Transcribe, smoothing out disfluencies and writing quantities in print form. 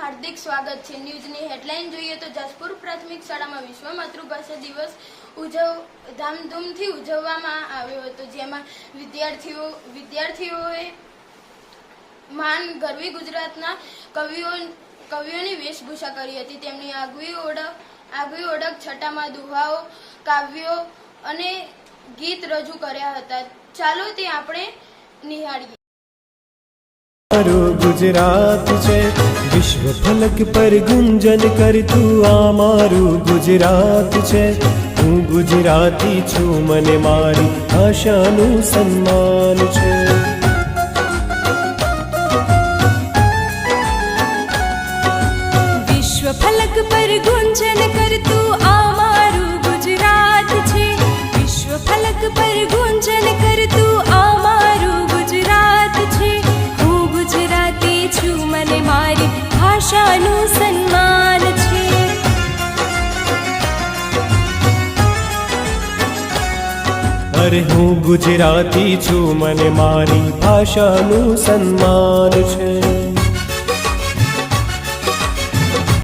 હાર્દિક સ્વાગત છે। ન્યૂઝની હેડલાઇન જોઈએ તો જાસપુર પ્રાથમિક શાળામાં વિશ્વ માતૃભાષા દિવસ ધામધૂમથી ઉજવવામાં આવ્યો હતો, જેમાં વિદ્યાર્થીઓએ મહાન ગરવી ગુજરાતના કવિઓની વેશભૂષા કરી હતી। તેમની આગવી ઓળખ છઠ્ઠામાં દુહાઓ, કાવ્યો અને ગીત રજૂ કર્યા હતા। ચાલો તે આપણે નિહાળીએ। गुजरात छे विश्व फलक पर गुंजन करतु आ मारू गुजरात छे। हूँ गुजराती छू मने मारी भाषानु सन्मान छे। विश्व फलक पर गुंजन करतु आ मारू गुजरात छे। विश्व फलक पर गुंजन करतु आ मारू गुजरात छे। મને મારી ભાષાનું સન્માન છે। अरे हूँ गुजराती छू मने मारी भाषानु सन्मान छे।